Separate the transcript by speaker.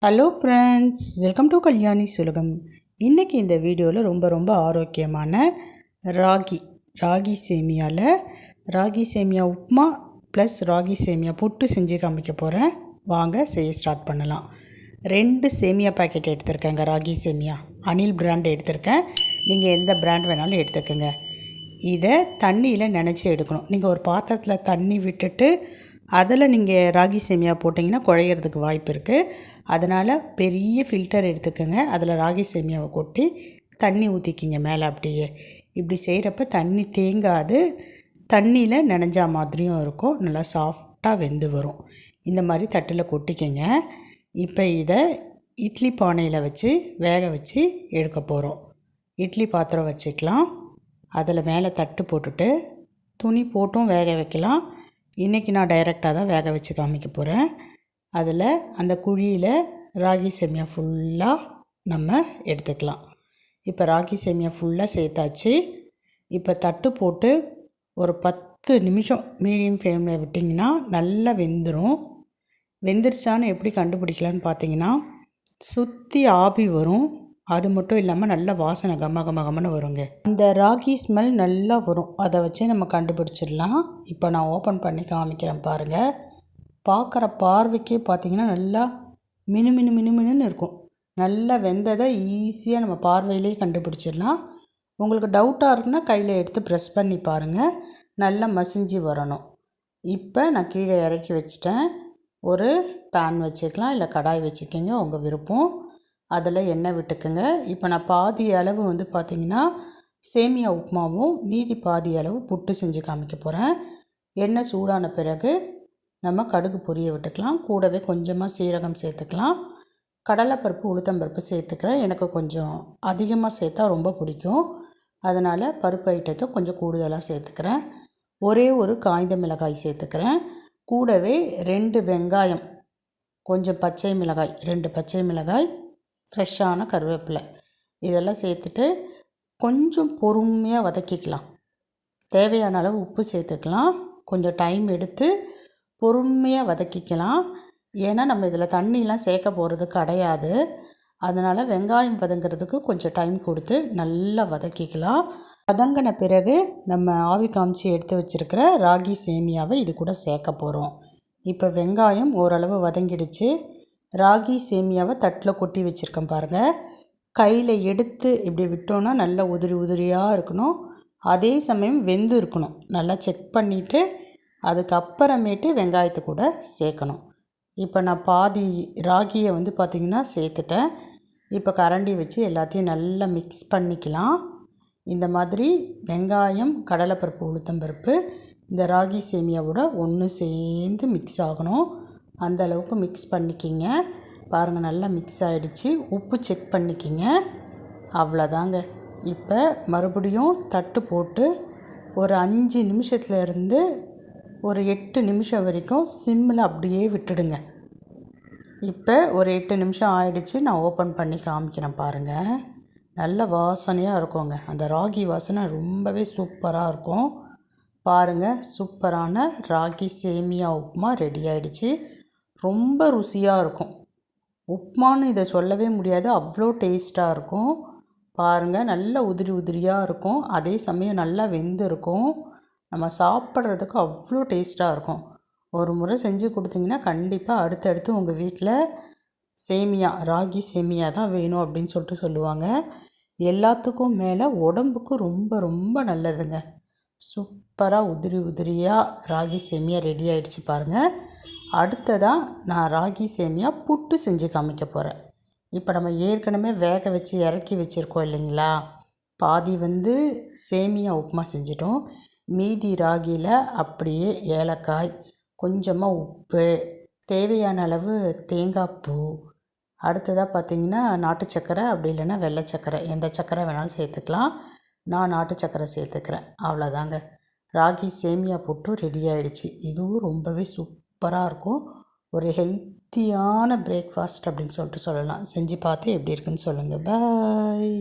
Speaker 1: Hello friends, welcome to Kalyani Sulagam. இன்றைக்கி இந்த வீடியோவில் ரொம்ப ஆரோக்கியமான ராகி சேமியா உப்புமா ப்ளஸ் ராகி சேமியா புட்டு செஞ்சு காமிக்க போகிறேன். வாங்க செய்ய ஸ்டார்ட் பண்ணலாம். 2 சேமியா பாக்கெட் எடுத்திருக்கேங்க. ராகி சேமியா அனில் பிராண்ட் எடுத்திருக்கேன். நீங்கள் எந்த பிராண்ட் வேணாலும் எடுத்துக்கோங்க. இதை தண்ணியில் நனைச்சி எடுக்கணும். நீங்கள் ஒரு பாத்திரத்தில் தண்ணி விட்டுட்டு அதில் நீங்கள் ராகி சேமியா போட்டிங்கன்னா குழையிறதுக்கு வாய்ப்பு இருக்குது. அதனால் பெரிய ஃபில்டர் எடுத்துக்கோங்க. அதில் ராகி சேமியாவை கொட்டி தண்ணி ஊற்றிக்கிங்க மேலே. அப்படியே இப்படி செய்கிறப்ப தண்ணி தேங்காது, தண்ணியில் நனைஞ்சா மாதிரியும் இருக்கும். நல்லா சாஃப்டாக வெந்து வரும். இந்த மாதிரி தட்டில் கொட்டிக்கங்க. இப்போ இதை இட்லி பானையில் வச்சு வேக வச்சு எடுக்க போகிறோம். இட்லி பாத்திரம் வச்சுக்கலாம். அதில் மேலே தட்டு போட்டுட்டு துணி போட்டும் வேக வைக்கலாம். இன்றைக்கி நான் டைரெக்டாக தான் வேக வச்சு காமிக்க போகிறேன். அதில் அந்த குழியில் ராகி சேமியா ஃபுல்லாக நம்ம எடுத்துக்கலாம். இப்போ ராகி சேமியா ஃபுல்லாக சேர்த்தாச்சு. இப்போ தட்டு போட்டு ஒரு 10 நிமிஷம் மீடியம் ஃப்ளேமில் விட்டிங்கன்னா நல்லா வெந்துடும். வெந்துருச்சான்னு எப்படி கண்டுபிடிக்கலான்னு பார்த்தீங்கன்னா, சுற்றி ஆவி வரும். அது மட்டும் இல்லாமல் நல்ல வாசனை கமன்னு வருங்க. இந்த ராகி ஸ்மெல் நல்லா வரும். அதை வச்சே நம்ம கண்டுபிடிச்சிடலாம். இப்போ நான் ஓப்பன் பண்ணி காமிக்கிறேன் பாருங்கள். பார்க்குற பார்வைக்கே பார்த்திங்கன்னா நல்லா மினுமினுன்னு இருக்கும். நல்லா வெந்ததை ஈஸியாக நம்ம பார்வையிலே கண்டுபிடிச்சிடலாம். உங்களுக்கு டவுட்டாக இருக்குன்னா கையில் எடுத்து ப்ரெஸ் பண்ணி பாருங்கள். நல்லா மசிஞ்சு வரணும். இப்போ நான் கீழே இறக்கி வச்சிட்டேன். ஒரு பேன் வச்சுக்கலாம், இல்லை கடாய் வச்சுக்கோங்க, உங்கள் விருப்பம். அதில் எண்ணெய் விட்டுக்குங்க. இப்போ நான் பாதி அளவு பார்த்திங்கன்னா சேமியா உப்புமாவும் மீதி பாதி அளவு புட்டு செஞ்சு காமிக்க போகிறேன். எண்ணெய் சூடான பிறகு நம்ம கடுகு பொரிய விட்டுக்கலாம். கூடவே கொஞ்சமாக சீரகம் சேர்த்துக்கலாம். கடலைப்பருப்பு உளுத்தம்பருப்பு சேர்த்துக்கிறேன். எனக்கு கொஞ்சம் அதிகமாக சேர்த்தா ரொம்ப பிடிக்கும். அதனால் பருப்பு ஐட்டத்தை கொஞ்சம் கூடுதலாக சேர்த்துக்கிறேன். ஒரே ஒரு காய்ந்த மிளகாய் சேர்த்துக்கிறேன். கூடவே 2 வெங்காயம், கொஞ்சம் பச்சை மிளகாய், 2 பச்சை மிளகாய், ஃப்ரெஷ்ஷான கருவேப்பிலை இதெல்லாம் சேர்த்துட்டு கொஞ்சம் பொறுமையாக வதக்கிக்கலாம். தேவையான அளவு உப்பு சேர்த்துக்கலாம். கொஞ்சம் டைம் எடுத்து பொறுமையாக வதக்கிக்கலாம். ஏன்னா நம்ம இதில் தண்ணிலாம் சேர்க்க போகிறது கிடையாது. அதனால் வெங்காயம் வதங்கிறதுக்கு கொஞ்சம் டைம் கொடுத்து நல்லா வதக்கிக்கலாம். வதங்கின பிறகு நம்ம ஆவி காமிச்சு எடுத்து வச்சுருக்கிற ராகி சேமியாவை இது கூட சேர்க்க போகிறோம். இப்போ வெங்காயம் ஓரளவு வதங்கிடுச்சு. ராகி சேமியாவை தட்டில் கொட்டி வச்சுருக்கேன் பாருங்கள். கையில் எடுத்து இப்படி விட்டோன்னா நல்லா உதிரியாக இருக்கணும். அதே சமயம் வெந்து இருக்கணும். நல்லா செக் பண்ணிவிட்டு அதுக்கப்புறமேட்டு வெங்காயத்தை கூட சேர்க்கணும். இப்போ நான் பாதி ராகியை பார்த்திங்கன்னா சேர்த்துட்டேன். இப்போ கரண்டி வச்சு எல்லாத்தையும் நல்லா மிக்ஸ் பண்ணிக்கலாம். இந்த மாதிரி வெங்காயம், கடலைப்பருப்பு, உளுத்தம்பருப்பு இந்த ராகி சேமியாவோட ஒன்று சேர்ந்து மிக்ஸ் ஆகணும். அந்த அளவுக்கு மிக்ஸ் பண்ணிக்கிங்க. பாருங்கள், நல்லா மிக்ஸ் ஆகிடுச்சு. உப்பு செக் பண்ணிக்கிங்க. அவ்வளோதாங்க. இப்போ மறுபடியும் தட்டு போட்டு ஒரு 5 நிமிஷத்துலேருந்து ஒரு 8 நிமிஷம் வரைக்கும் சிம்மில் அப்படியே விட்டுடுங்க. இப்போ ஒரு 8 நிமிஷம் ஆயிடுச்சு. நான் ஓப்பன் பண்ணி காமிக்கிறேன் பாருங்கள். நல்ல வாசனையாக இருக்குங்க. அந்த ராகி வாசனை ரொம்பவே சூப்பராக இருக்கும். பாருங்கள், சூப்பரான ராகி சேமியா உப்புமா ரெடி ஆகிடுச்சு. ரொம்ப ருசியாக இருக்கும். உப்புமான்னு இதை சொல்லவே முடியாது, அவ்வளோ டேஸ்ட்டாக இருக்கும். பாருங்கள், நல்ல உதிரியாக இருக்கும். அதே சமயம் நல்லா வெந்து இருக்கும். நம்ம சாப்பிட்றதுக்கு அவ்வளோ டேஸ்ட்டாக இருக்கும். ஒரு முறை செஞ்சு கொடுத்தீங்கன்னா கண்டிப்பாக அடுத்தடுத்து உங்கள் வீட்டில் ராகி சேமியா தான் வேணும் அப்படின்னு சொல்லுவாங்க. எல்லாத்துக்கும் மேலே உடம்புக்கு ரொம்ப நல்லதுங்க. சூப்பராக உதிரியாக ராகி சேமியா ரெடி ஆகிடுச்சு பாருங்கள். அடுத்ததாக நான் ராகி சேமியா புட்டு செஞ்சு காமிக்க போகிறேன். இப்போ நம்ம ஏற்கனவே வேக வச்சு இறக்கி வச்சுருக்கோம் இல்லைங்களா, பாதி சேமியா உப்புமா செஞ்சிட்டோம். மீதி ராகியில் அப்படியே ஏலக்காய், கொஞ்சமாக உப்பு, தேவையான அளவு தேங்காய் பூ, அடுத்ததாக பார்த்திங்கன்னா நாட்டு சக்கரை, அப்படி இல்லைன்னா வெள்ளை சக்கரை, எந்த சக்கரை வேணாலும் சேர்த்துக்கலாம். நான் நாட்டு சக்கரை சேர்த்துக்கிறேன். அவ்வளோதாங்க. ராகி சேமியா புட்டு ரெடி ஆகிடுச்சு. இதுவும் ரொம்பவே சூப்பராக இருக்கும். ஒரு ஹெல்த்தியான பிரேக்ஃபாஸ்ட் அப்படின்னு சொல்லலாம். செஞ்சு பார்த்து எப்படி இருக்குன்னு சொல்லுங்கள். பாய்.